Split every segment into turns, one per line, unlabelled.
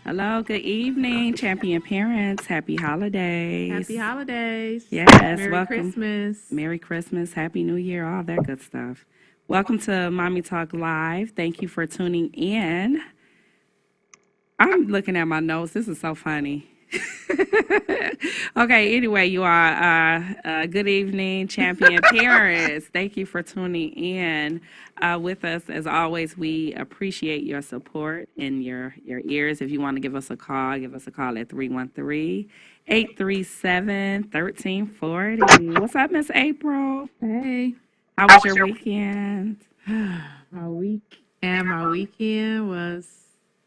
Hello, good evening, champion parents. Happy holidays.
Happy holidays.
Yes,
Merry
welcome.
Christmas.
Merry Christmas, Happy New Year, all that good stuff. Welcome to Mommy Talk Live. Thank you for tuning in. I'm looking at my notes. This is so funny. Okay, anyway, you are good evening, champion parents. Thank you for tuning in with us. As always, we appreciate your support and your ears. If you want to give us a call at 313-837-1340. What's up, Miss April?
Hey.
How was your weekend?
My weekend was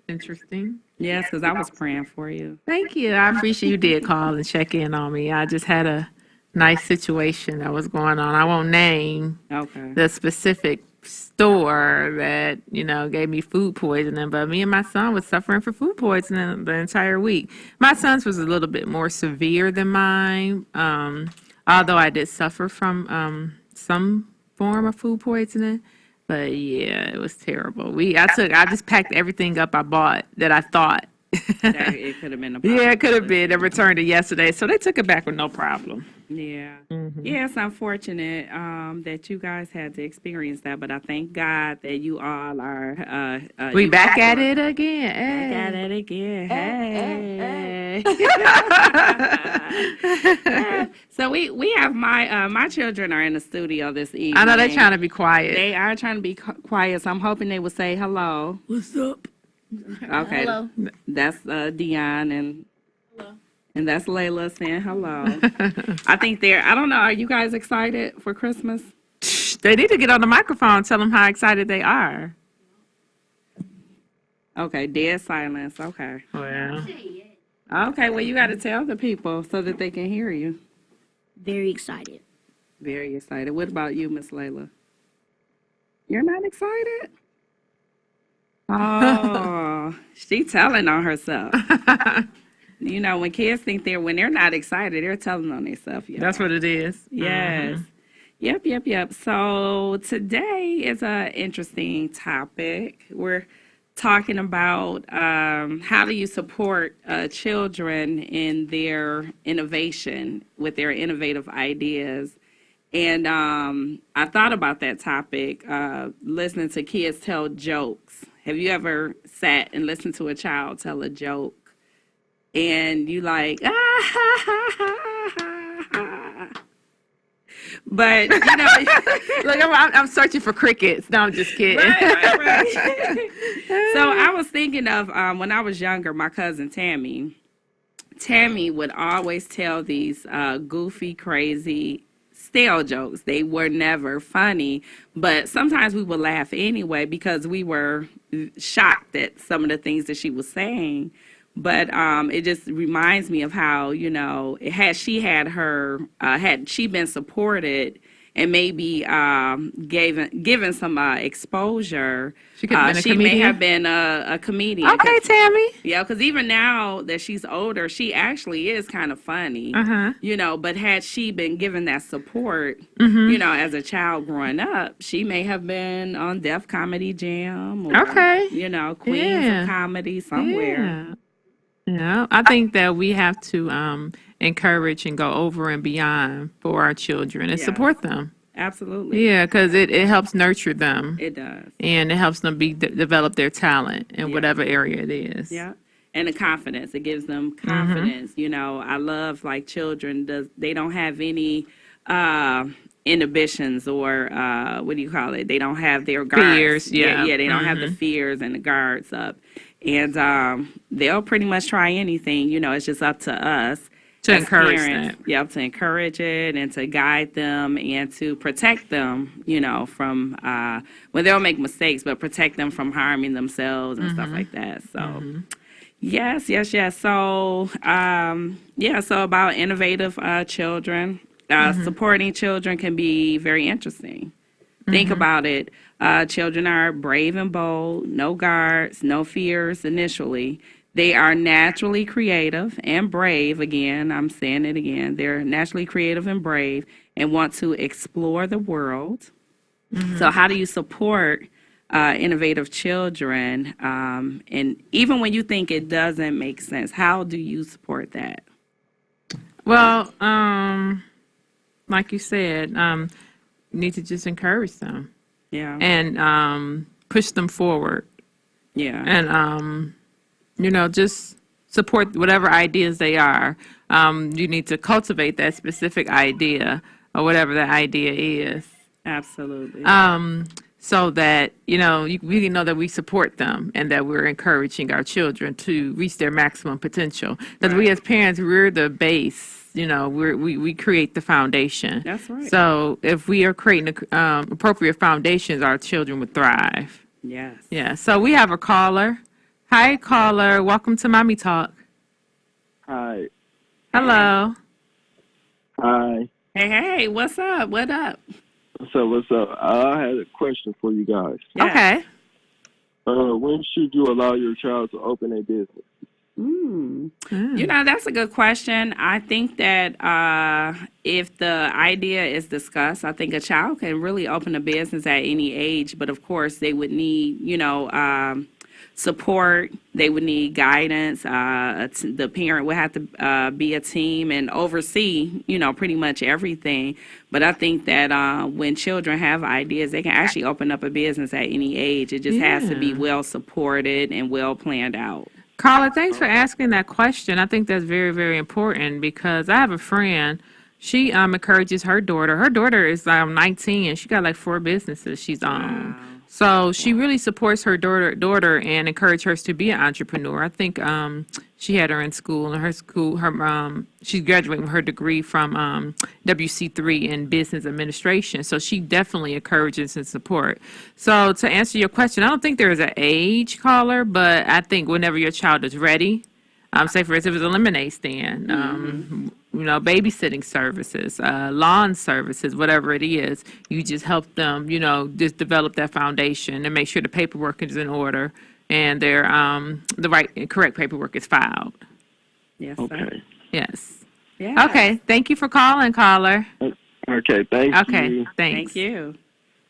interesting.
Yes, because I was praying for you.
Thank you. I appreciate you did call and check in on me. I just had a nice situation that was going on. I won't name
Okay.
the specific store that, gave me food poisoning, but me and my son was suffering for food poisoning the entire week. My son's was a little bit more severe than mine, although I did suffer from some form of food poisoning. But yeah, it was terrible. I just packed everything up I bought that I thought.
That it could have been a
Yeah, it could have
possibility.
been. I returned it yesterday, so they took it back with no problem.
Yeah. Yeah, it's unfortunate that you guys had to experience that, but I thank God that you all are
We
you
back
all
at
are
it again.
back at
Hey.
it again. Hey. So we have my children are in the studio this evening.
I know they're trying to be quiet.
They are trying to be quiet, so I'm hoping they will say hello.
What's up?
Okay.
Hello.
That's Dion and that's Layla saying hello. I think I don't know, are you guys excited for Christmas?
They need to get on the microphone and tell them how excited they are.
Okay, dead silence. Okay.
Well,
Okay, well, you got to tell the people so that they can hear you.
Very excited.
Very excited. What about you, Miss Layla? You're not excited? Oh, she telling on herself. You know, when kids think when they're not excited, they're telling on themselves. Yeah.
that's what it is.
Yes. Yep. So today is an interesting topic. We're talking about how do you support children in their innovation with their innovative ideas. And I thought about that topic, listening to kids tell jokes. Have you ever sat and listened to a child tell a joke and you like, ah, ha, ha, ha, ha, ha. But, you know,
Look, I'm searching for crickets. No, I'm just kidding.
right. So I was thinking of when I was younger, my cousin Tammy. Tammy would always tell these goofy, crazy, stale jokes. They were never funny, but sometimes we would laugh anyway because we were shocked at some of the things that she was saying. But it just reminds me of how, had she been supported and maybe given some exposure,
She could have been a
she may
comedian.
have been a comedian.
Okay, Tammy.
Yeah, because even now that she's older, she actually is kind of funny, but had she been given that support, as a child growing up, she may have been on Def Comedy Jam or,
Okay.
Queens
Yeah.
of Comedy somewhere.
Yeah, I think that we have to encourage and go over and beyond for our children and
Yes.
support them.
Absolutely.
Yeah, because it helps nurture them
It does.
and it helps them develop their talent in
Yeah.
whatever area it is.
Yeah. And the confidence. It gives them confidence. I love like children, they don't have any inhibitions or what do you call it? They don't have their guards.
Fears, yeah.
Yeah, they don't have the fears and the guards up. And they'll pretty much try anything, it's just up to us
To
as
encourage
parents.
that.
Yep, to encourage it and to guide them and to protect them, from when they'll make mistakes, but protect them from harming themselves and stuff like that. So yes. So so about innovative children, supporting children can be very interesting. Think about it. Children are brave and bold, no guards, no fears initially. They are naturally creative and brave. Again, I'm saying it again. They're naturally creative and brave and want to explore the world. So, how do you support innovative children. And even when you think it doesn't make sense, how do you support that?
Well, like you said, you need to just encourage them
Yeah.
and push them forward,
Yeah.
and just support whatever ideas they are. You need to cultivate that specific idea or whatever that idea is.
Absolutely.
So that we know that we support them and that we're encouraging our children to reach their maximum potential. Because we
Right.
as parents, we're the base. We create the foundation.
That's right.
So if we are creating appropriate foundations, our children would thrive.
Yes.
Yeah. So we have a caller. Hi, caller. Welcome to Mommy Talk.
Hi.
Hello.
Hi.
Hey, what's up? What up?
What's up? I had a question for you guys.
Yeah.
Okay.
When should you allow your child to open a business?
That's a good question. I think that if the idea is discussed, I think a child can really open a business at any age, but of course they would need, support. They would need guidance. The parent would have to be a team and oversee, pretty much everything. But I think that when children have ideas, they can actually open up a business at any age. It just has to be
Yeah.
well supported and well planned out.
Carla, thanks for asking that question. I think that's very, very important because I have a friend. She encourages her daughter. Her daughter is 19 and she got like 4 businesses she's on. So she really supports her daughter and encourages her to be an entrepreneur. I think she had her in school, and she's graduating with her degree from WC3 in business administration. So she definitely encourages and support. So to answer your question, I don't think there is an age, caller, but I think whenever your child is ready, say for instance, if it's a lemonade stand, babysitting services, lawn services, whatever it is, you just help them, just develop that foundation and make sure the paperwork is in order and the correct paperwork is filed.
Yes, sir.
Okay.
Yes.
Yeah.
Okay. Thank you for calling, caller.
Okay, thank
Okay.
you.
Thanks.
Thank you.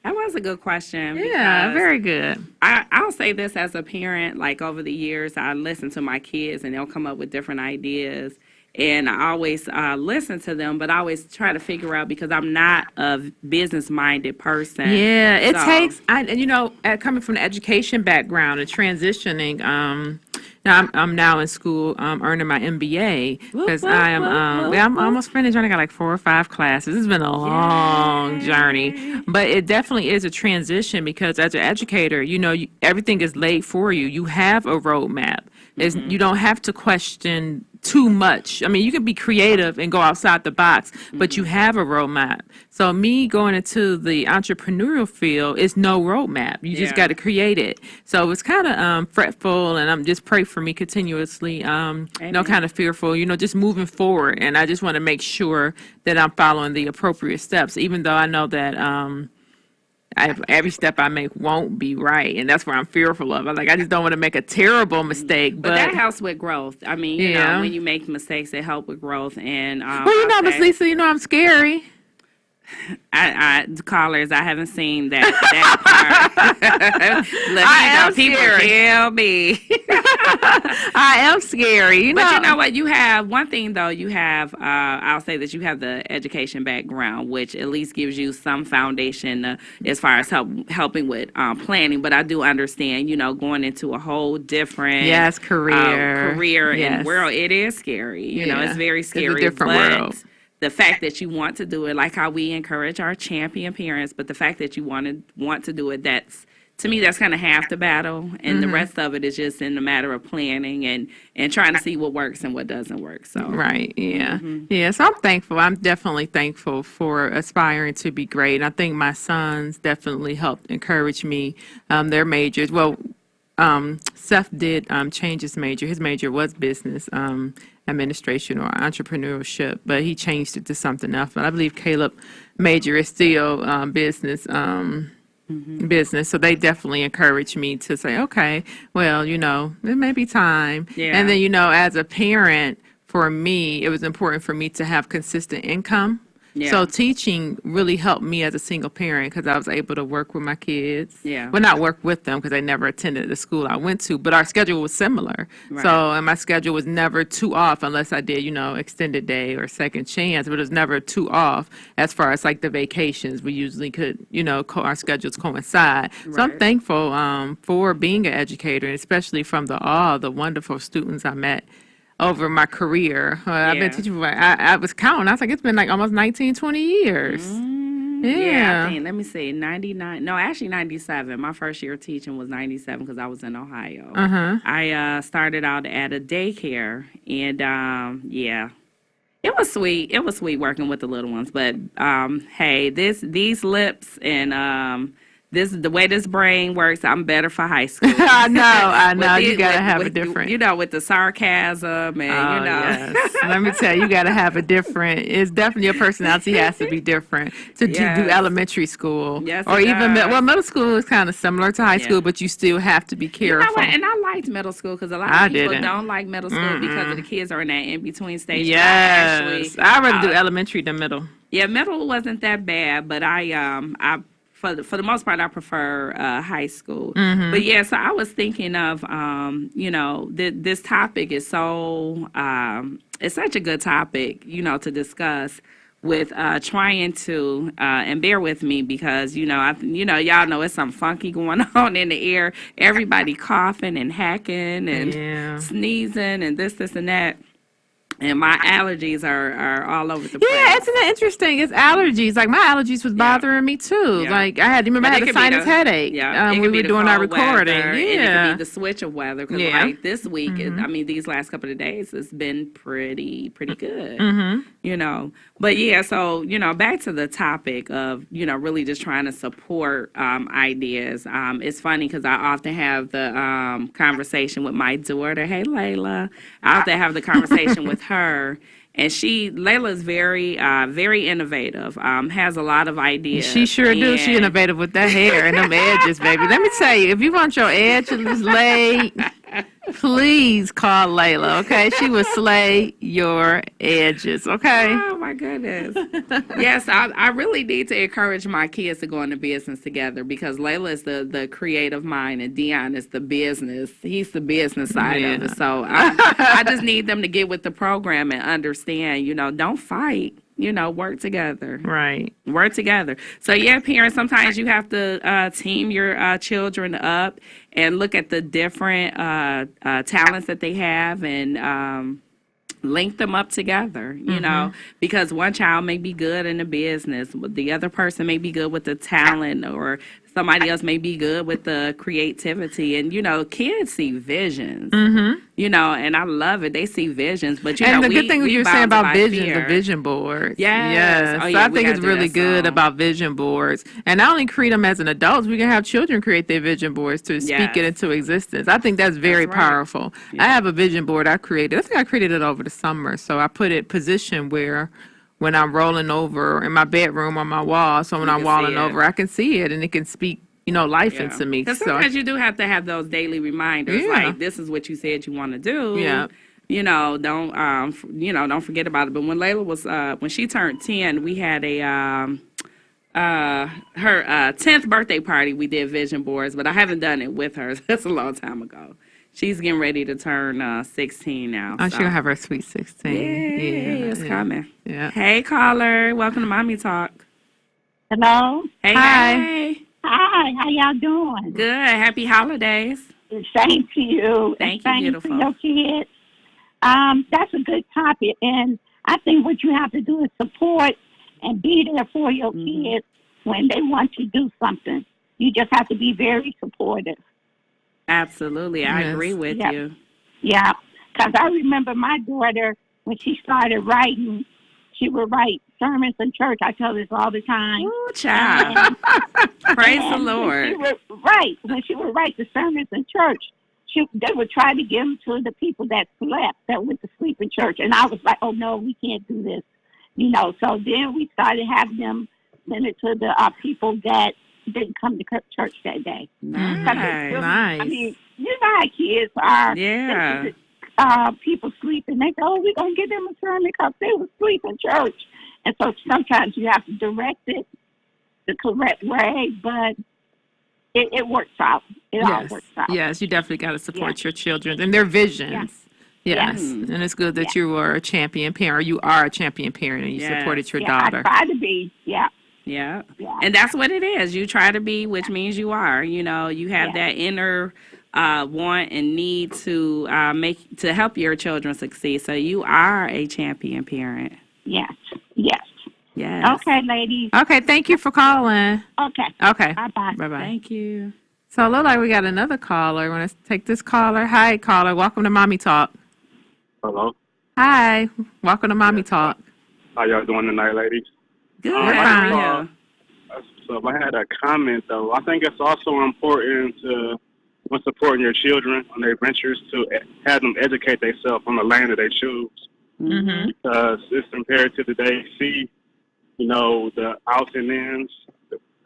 That was a good question.
Yeah,
because
very good.
I'll say this as a parent, like over the years, I listen to my kids and they'll come up with different ideas. And I always listen to them, but I always try to figure out because I'm not a business minded person.
Yeah, it
So-
takes, coming from the education background and transitioning, now I'm now in school, earning my MBA because
Whoop,
I am,
whoop, whoop,
I'm
whoop.
almost finished. I only got like 4 or 5 classes. It's been a long journey, but it definitely is a transition because as an educator, everything is laid for you. You have a roadmap. You don't have to question too much. I mean, you can be creative and go outside the box, but you have a roadmap. So me going into the entrepreneurial field is no roadmap. You just
Yeah.
got to create it. So it's kind of fretful, and I'm just pray for me continuously.
Amen.
Kind of fearful. Just moving forward, and I just want to make sure that I'm following the appropriate steps, even though I know that. Every step I make won't be right, and that's where I'm fearful of. I just don't want to make a terrible mistake.
But that helps with growth. I mean,
Yeah.
when you make mistakes, it helps with growth. And
well, Miss Lisa, I'm scary.
Callers, I haven't seen that part. Let me know. People
scary.
tell me.
I am scary.
But you know what? You have one thing though. You have, I'll say that you have the education background, which at least gives you some foundation as far as helping with planning. But I do understand, going into a whole different career
Yes.
and world. It is scary.
Yeah.
It's very
It's a
scary.
different
but
world.
the fact that you want to do it, like how we encourage our champion parents, but the fact that you want to do it, to me, that's kind of half the battle, and the rest of it is just in the matter of planning and trying to see what works and what doesn't work. So
Right. Yeah. Yeah. So I'm thankful. I'm definitely thankful for aspiring to be great. And I think my sons definitely helped encourage me. Their majors. Well, Seth did change his major. His major was business administration or entrepreneurship, but he changed it to something else. But I believe Caleb major is still business. Business. So they definitely encouraged me to say, okay, well, it may be time.
Yeah.
And then, as a parent, for me, it was important for me to have consistent income.
Yeah.
So teaching really helped me as a single parent because I was able to work with my kids.
Yeah.
Well, not work with them because they never attended the school I went to, but our schedule was similar.
Right.
So, and my schedule was never too off unless I did, extended day or second chance, but it was never too off as far as like the vacations. We usually could, our schedules coincide. So I'm
Right.
thankful for being an educator, and especially from all the wonderful students I met over my career. I've been
Yeah.
teaching I was counting. I was like, it's been like almost 19, 20 years.
Yeah, I
Yeah.
think, let me see, 99. No, actually 97. My first year of teaching was 97 because I was in Ohio.
Uh-huh.
I started out at a daycare, and yeah, it was sweet. It was sweet working with the little ones. But hey, these lips and the way this brain works, I'm better for high school.
I know.
With
You
the-
gotta have a
with,
different.
with the sarcasm and
Oh, yes. Let me tell you, you got to have a different, it's definitely your personality has to be different to do
Yes.
elementary school.
Yes,
Or
it
even,
does.
middle school is kind of similar to high
Yeah.
school, but you still have to be
You know
careful.
what? And I liked middle school because a lot
I
of people
didn't.
don't like middle school because of the kids are in that in between stage. But I
Yes.
actually,
I'd rather do elementary than middle.
yeah, middle wasn't that bad, but I for the most part I prefer high school. But yeah, so I was thinking of this topic is so it's such a good topic to discuss with trying to and bear with me because y'all know it's something funky going on in the air. Everybody coughing and hacking and
Yeah.
sneezing and this and that. And my allergies are all over the place.
Yeah, isn't it interesting? It's allergies. Like my allergies was bothering me too.
Yeah.
Like I remember I
But
had
it
a
could be
sinus headache.
Yeah, it
we
could be
were
the
doing our
cold
recording.
weather, and it
Yeah.
could be the switch of weather. Because
Yeah.
like this week, these last couple of days, it's been pretty good. But yeah, so back to the topic of really just trying to support ideas. It's funny because I often have the conversation with my daughter. Hey, Layla. I often have the conversation with her. And Layla is very innovative. Has a lot of ideas.
She sure do. She
And-
innovative with that hair and them edges, baby. Let me tell you, if you want your edges laid, please call Layla, okay? She will slay your edges, okay?
Oh my goodness. Yes, I really need to encourage my kids to go into business together because Layla is the creative mind and Dion is the business. He's the business side of it.
Yeah.
So I just need them to get with the program and understand, don't fight. Work together.
Right.
Work together. So yeah, parents, sometimes you have to team your children up and look at the different talents that they have and link them up together, because one child may be good in the business, the other person may be good with the talent, or somebody else may be good with the creativity. And, kids see visions, and I love it. They see visions, but,
And the good thing
we
you were saying
bounded
about
by
vision,
fear.
the vision boards.
Yes. Oh,
So
yeah,
I
we
think
gotta
it's
do
really
that
good
song.
about vision boards. And not only create them as an adult, we can have children create their vision boards to speak
Yes.
it into existence. I think that's very
That's right.
powerful. I have a vision board I created. I think I created it over the summer. So I put it positioned where when I'm rolling over in my bedroom on my wall, so when
You
I'm
can
rolling
see it.
over, I can see it and it can speak, life into me.
Because
So
sometimes you do have to have those daily reminders,
Yeah.
like this is what you said you want to do.
Yeah.
Don't forget about it. But when Layla was when she turned 10, we had a her 10th birthday party. We did vision boards, but I haven't done it with her. That's a long time ago. She's getting ready to turn 16 now.
I'm
so.
sure have her sweet 16.
Yeah, it's
yeah.
coming.
Yeah.
Hey, caller, welcome to Mommy Talk.
Hello.
Hey,
Hi.
hey.
Hi. How y'all doing?
Good. Happy holidays.
Same to you.
Thank
and
you,
same
beautiful.
to your kids. That's a good topic, and I think what you have to do is support and be there for your kids when they want to do something. You just have to be very supportive.
Absolutely. I
Yes.
agree with
Yeah.
you.
Yeah, because I remember my daughter when she started writing. She would write sermons in church. I tell this all the time.
Ooh, child. Praise the
And
Lord.
When she would write the sermons in church, they would try to give them to the people that slept, that went to sleep in church. And I was like, oh, no, we can't do this. So then we started having them send it to the people that didn't come to church that day.
Nice.
Nice.
I mean, you know how kids are.
Yeah.
People sleeping. They go, oh, we're going to give them a sermon because they were asleep in church. And so sometimes you have to direct it the correct way, but it works out. It all
Yes,
works out.
yes, you definitely got to
Yeah.
support your children and their visions.
Yeah.
Yes, and it's good that
Yeah.
you were a champion parent. You are a champion parent, and you supported
Yes.
your
Yeah, I
daughter.
try to be. Yeah.
Yeah.
Yeah.
And that's what it is. You try to be, which means you are. You know, you have
Yeah.
that inner want and need to to help your children succeed. So you are a champion parent.
Yes. Yes.
Yes.
Okay, ladies.
Okay, thank you for calling.
Okay.
Okay,
Bye-bye.
bye bye.
Thank you.
So it look like we got another caller. Want to take this caller? Hi, caller. Welcome to Mommy Talk.
Hello.
Hi, welcome to Mommy Talk.
How y'all doing tonight, ladies?
Good.
We're
How
fine.
are you?
So I had a comment though. I think it's also important to, when supporting your children on their ventures, to have them educate themselves on the lane that they choose.
Mm-hmm.
Because it's imperative that they see, the outs and ins.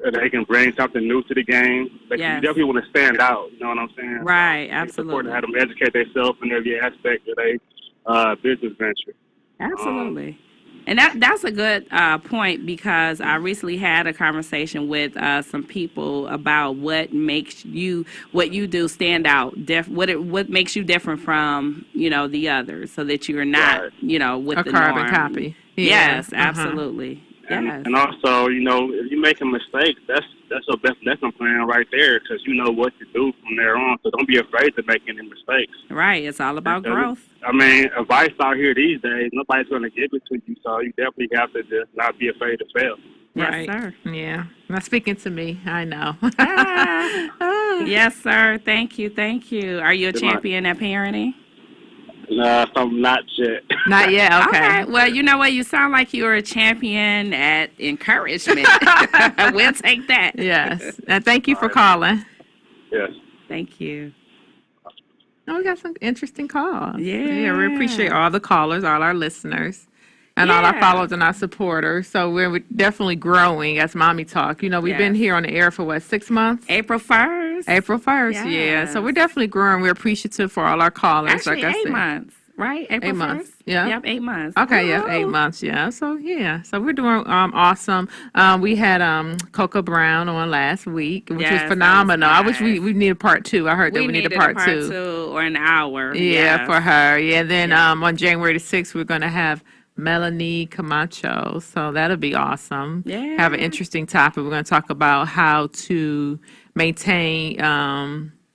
That they can bring something new to the game. Like,
Yes.
You definitely want to stand out. You know what I'm saying?
Right.
So it's important
Absolutely.
to have them educate themselves in every aspect of their business venture.
Absolutely. And that's a good point, because I recently had a conversation with some people about what makes what you do stand out, what makes you different from the others, so that you're not
Right.
with
A
the
carbon
norm.
copy. Yeah.
Yes,
Uh-huh.
absolutely. Yes.
And also, if you're making mistakes, that's your best lesson plan right there, because you know what to do from there on. So don't be afraid to make any mistakes.
Right. It's all about growth.
I mean, advice out here these days, nobody's going to give it to you, so you definitely have to just not be afraid to fail.
Yes,
Right.
sir.
Yeah. Not speaking to me. I know.
Ah, yes, sir. Thank you. Thank you. Are you a
Good night.
champion at parenting?
No, I'm not yet.
Not yet. Okay.
Well, you know what? You sound like you're a champion at encouragement. We'll take that.
Yes. And thank you for calling.
Yes.
Thank you.
Oh, we got some interesting calls.
Yeah.
We appreciate all the callers, all our listeners, and all our
Yeah.
followers and our supporters. So we're definitely growing as Mommy Talk. We've been
Yes.
here on the air for 6 months?
April 1st.
April 1st, yeah. So
Yes.
we're definitely growing. We're appreciative for all our callers,
Actually,
like I
8
said.
months, right? April 1st?
months, yeah.
Yep, 8 months.
Okay, yeah, 8
Woo-hoo.
months, yeah. So we're doing awesome. We had Coco Brown on last week, which
Yes, that
was
was
phenomenal. I wish
nice.
we needed part 2. I heard that
We
we need a
needed
part,
a part
2.
2 or an hour.
Yeah,
Yes.
for her. Yeah, then
Yeah.
on January the 6th, we're going to have Melanie Camacho. So that'll be awesome.
Yeah.
Have an interesting topic. We're going to talk about how to maintain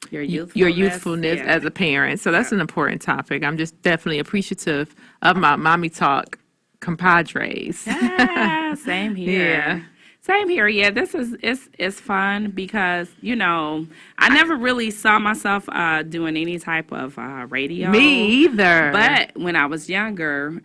Your
your youthfulness
yeah.
as a parent. So that's an important topic. I'm just definitely appreciative of my Mommy Talk compadres.
Yeah, same here.
Yeah.
Same here. Yeah, this is fun, because I never really saw myself doing any type of radio.
Me either.
But when I was younger,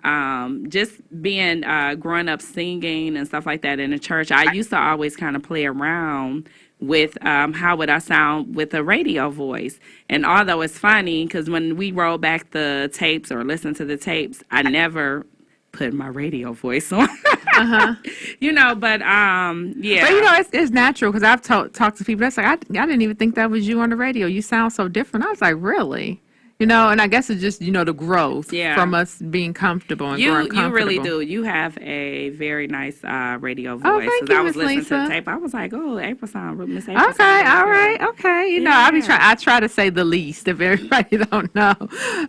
just being growing up singing and stuff like that in the church, I used to always kind of play around with how would I sound with a radio voice. And although it's funny, because when we roll back the tapes or listen to the tapes, I never put my radio voice on.
Uh-huh.
But yeah.
But it's natural, because I've talked to people that's like, I didn't even think that was you on the radio. You sound so different. I was like, really? And I guess it's just, the growth
Yeah.
from us being comfortable and
You
growing comfortable.
really do. You have a very nice radio voice.
Oh, thank
'Cause
you,
I was
Miss
listening to
Lisa.
the tape. I was like, oh, Miss April.
Okay,
sound
all
really
right,
good.
okay.
Yeah.
I try to say the least if everybody don't know.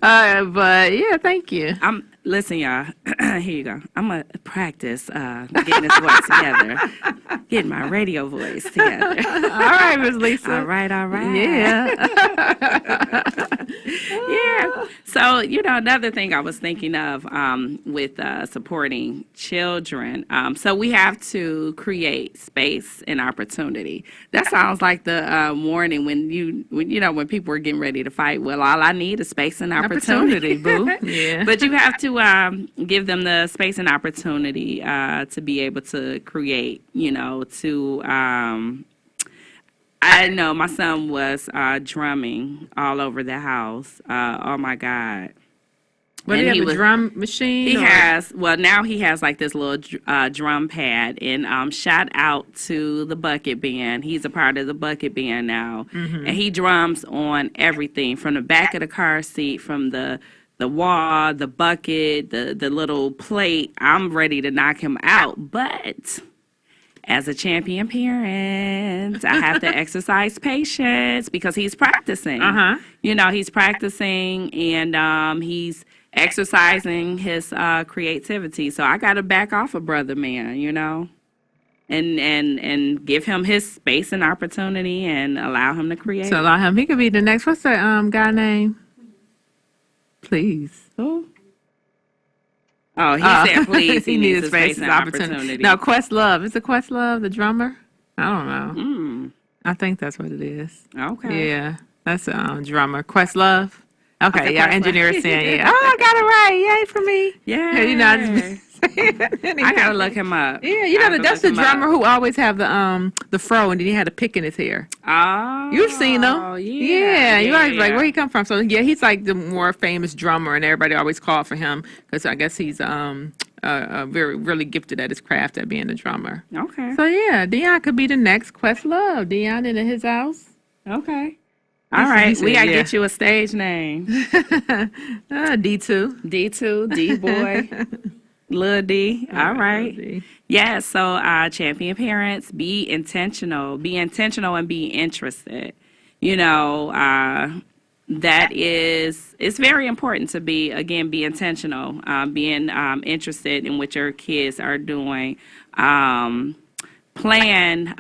But yeah, thank you.
Listen, y'all. Here you go. I'm gonna practice getting this voice together, getting my radio voice together.
All right, Miss Lisa.
All right.
Yeah.
Yeah. So, another thing I was thinking of with supporting children. So we have to create space and opportunity. That sounds like the warning when people are getting ready to fight. Well, all I need is space and opportunity.
Boo. Yeah.
But you have to give them the space and opportunity to be able to create, I know my son was drumming all over the house. Oh my God.
What do
And
you
he
have, a
was-
drum machine?
Now he has like this little drum pad, and shout out to the Bucket Band. He's a part of the Bucket Band now.
Mm-hmm.
And he drums on everything, from the back of the car seat, from the the wall, the bucket, the little plate, I'm ready to knock him out. But as a champion parent, I have to exercise patience because he's practicing. He's practicing and he's exercising his creativity. So I got to back off a brother man, and give him his space and opportunity and allow him to create.
So allow him. He could be the next. What's that guy name? Please.
Who? Oh, he said please. He needs his space and opportunity.
No, Questlove. Is it Questlove, the drummer? I don't know. I think that's what it is.
Okay.
Yeah, that's a drummer. Questlove. Okay, yeah,
Questlove.
engineer is saying, yeah. Oh, I got it right. Yay for me.
Yeah.
I just been saying.
I gotta look him up.
Yeah, that's the drummer who always have the fro and then he had a pick in his hair.
Oh,
You've seen him.
Yeah.
You always like, where he come from? So yeah, he's like the more famous drummer and everybody always called for him because I guess he's very really gifted at his craft at being a drummer.
Okay.
So yeah, Dion could be the next Questlove. Dion in his house.
Okay. All right. We gotta get you a stage name.
D2.
D2, D boy. Lil D. All right.
D.
Yeah, so champion parents, be intentional. Be intentional and be interested. That is, it's very important to be intentional, being interested in what your kids are doing. Plan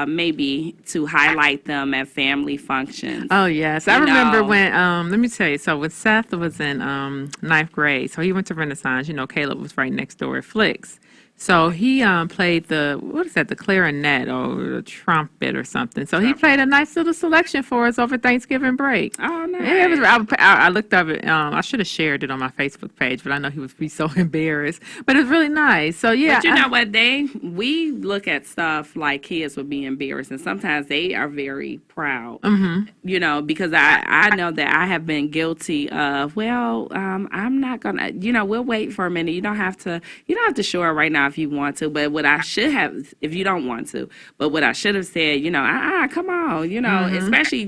maybe to highlight them at family functions.
Oh yes, I remember when. Let me tell you. So when Seth was in ninth grade, so he went to Renaissance. Caleb was right next door at Flicks. So he played the clarinet or the trumpet or something. So he played a nice little selection for us over Thanksgiving break.
Oh, nice.
Yeah, it was. I looked up it. I should have shared it on my Facebook page, but I know he would be so embarrassed. But it was really nice. So yeah.
But you know what? We look at stuff like kids would be embarrassed, and sometimes they are very proud. Because I know that I have been guilty of. Well, I'm not gonna. We'll wait for a minute. You don't have to show it right now if you want to. But what I should have, if you don't want to, but what I should have said, come on, especially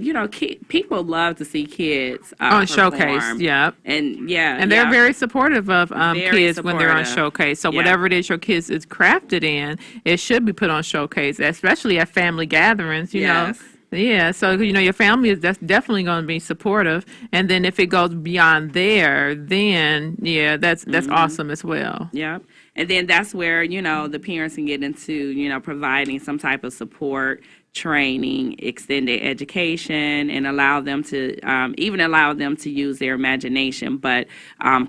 people love to see kids
on
perform.
Showcase. Yep.
And
they're very supportive of kids when they're on
supportive.
Showcase. So whatever it is your kids is crafted in, it should be put on Showcase, especially at family gatherings.
Yes.
Yeah, so your family is definitely going to be supportive, and then if it goes beyond there, then that's awesome as well.
Yeah. And then that's where, the parents can get into, providing some type of support, training, extended education, and allow them to use their imagination. But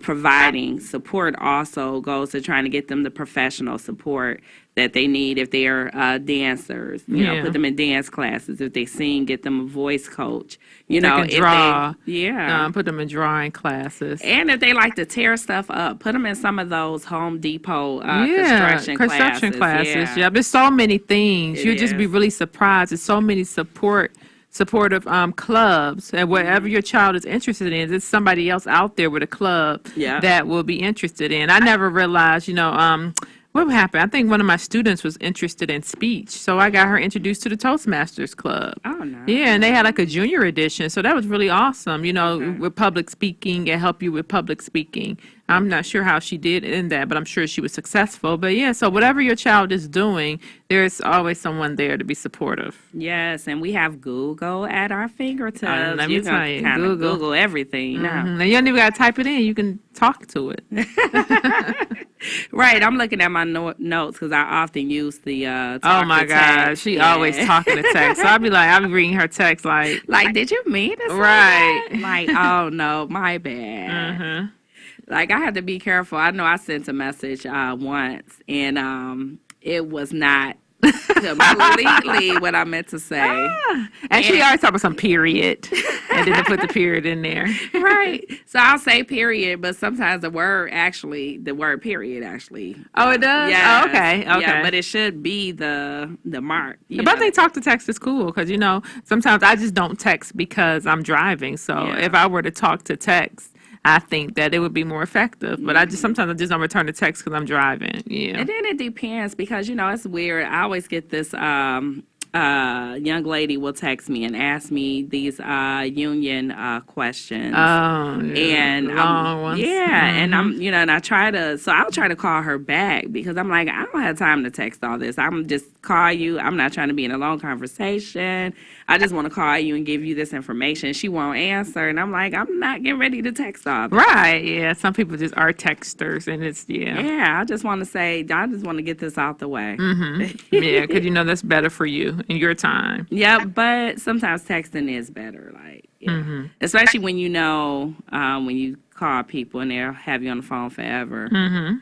providing support also goes to trying to get them the professional support that they need if they're dancers. Put them in dance classes. If they sing, get them a voice coach.
They can draw.
Yeah.
Put them in drawing classes.
And if they like to tear stuff up, put them in some of those Home Depot construction classes. Yeah, there's so many things. You'll just be really surprised. There's so many supportive clubs, and whatever your child is interested in, there's somebody else out there with a club that will be interested in. I never realized, what happened? I think one of my students was interested in speech, so I got her introduced to the Toastmasters Club. Oh, nice.
Yeah, and they had like a junior edition, so that was really awesome. With public speaking and help you with public speaking. I'm not sure how she did in that, but I'm sure she was successful. But yeah, so whatever your child is doing, there's always someone there to be supportive.
Yes, and we have Google at our fingertips.
Let me tell you,
Google everything now.
And you don't even got to type it in. You can talk to it.
Right, I'm looking at my notes because I often use the talk
oh my
to
God,
text.
she always talking to text. So I'll be reading her text like,
did you mean to say
right?
That? Like, oh no, my bad. Like, I had to be careful. I know I sent a message once, and it was not completely what I meant to say.
And she always talk about some period, and then they put the period in there.
Right. So I'll say period, but sometimes the word period actually.
Oh, it does?
Yeah.
Oh, okay.
Yeah, but it should be the mark.
But I think talk to text is cool because, sometimes I just don't text because I'm driving. So if I were to talk to text, I think that it would be more effective. But sometimes I just don't return the text because I'm driving. Yeah.
And then it depends because, it's weird. I always get this young lady will text me and ask me these union questions.
Oh, yeah,
And
long ones.
and and I'll try to call her back because I'm like, I don't have time to text all this. I'm just call you. I'm not trying to be in a long conversation. I just want to call you and give you this information. She won't answer. And I'm like, I'm not getting ready to text all this.
Right, yeah. Some people just are texters, and it's, yeah.
Yeah, I just want to say, I just want to get this out the way.
Yeah, because that's better for you and your time.
Yeah, but sometimes texting is better. Like, yeah. Especially when when you call people and they'll have you on the phone forever.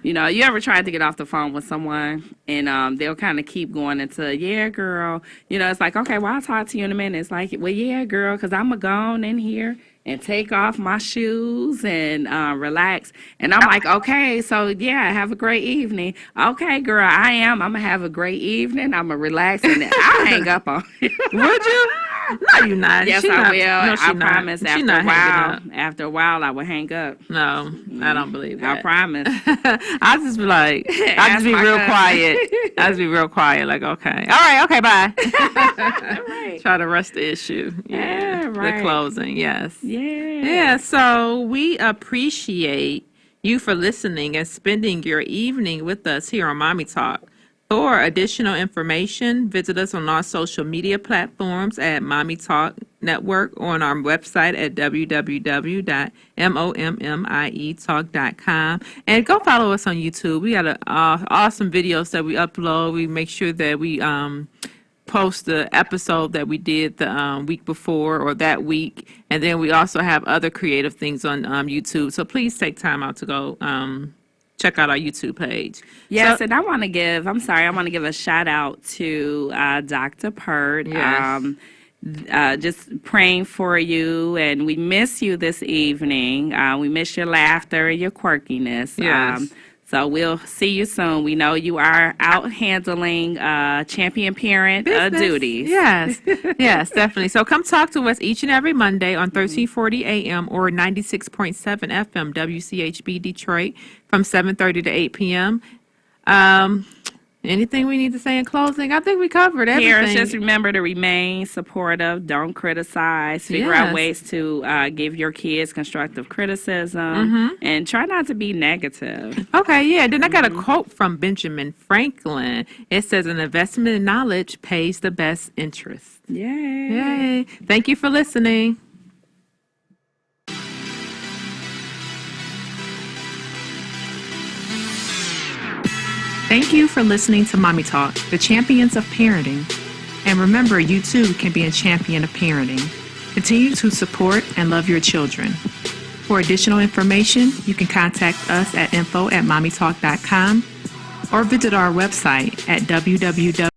You ever tried to get off the phone with someone and they'll kind of keep going into, yeah, girl. It's like, okay, well, I'll talk to you in a minute. It's like, well, yeah, girl, because I'm going to go on in here and take off my shoes and relax. And I'm like, okay, so yeah, have a great evening. Okay, girl, I'm going to have a great evening. I'm going to relax. And then I'll hang up on you.
Would you? No, you're not.
Yes,
She
I
not-
will.
No, she
I
not.
promise
She
after a
not hanging
while.
up.
After a while, I will hang up.
No, I don't believe that.
I promise.
I'll just be like, I'll
Ask
just be
my
real
cousin.
quiet. I'll just be real quiet, like, okay. All right, okay, bye.
Right.
Try to rush the issue.
Yeah, right.
The closing, yes.
Yeah.
Yeah, so we appreciate you for listening and spending your evening with us here on Mommy Talk. For additional information, visit us on our social media platforms at Mommy Talk Network or on our website at www.mommietalk.com. And go follow us on YouTube. We got awesome videos that we upload. We make sure that we post the episode that we did the week before or that week. And then we also have other creative things on YouTube. So please take time out to go check out our YouTube page.
Yes,
So-
and I want to give a shout out to Dr. Pert.
Yes.
Just praying for you, and we miss you this evening. We miss your laughter and your quirkiness.
Yes.
So we'll see you soon. We know you are out handling champion parent
Business.
duties.
Yes, yes, definitely. So come talk to us each and every Monday on 1340 AM or 96.7 FM WCHB Detroit from 7:30 to 8 p.m. Anything we need to say in closing? I think we covered everything.
Parents, just remember to remain supportive. Don't criticize. Figure
Yes.
out ways to give your kids constructive criticism and try not to be negative.
Okay, yeah. Then I got a quote from Benjamin Franklin. It says, an investment in knowledge pays the best interest.
Yay.
Yay. Thank you for listening. Thank you for listening to Mommy Talk, the champions of parenting. And remember, you too can be a champion of parenting. Continue to support and love your children. For additional information, you can contact us at info@mommytalk.com or visit our website at www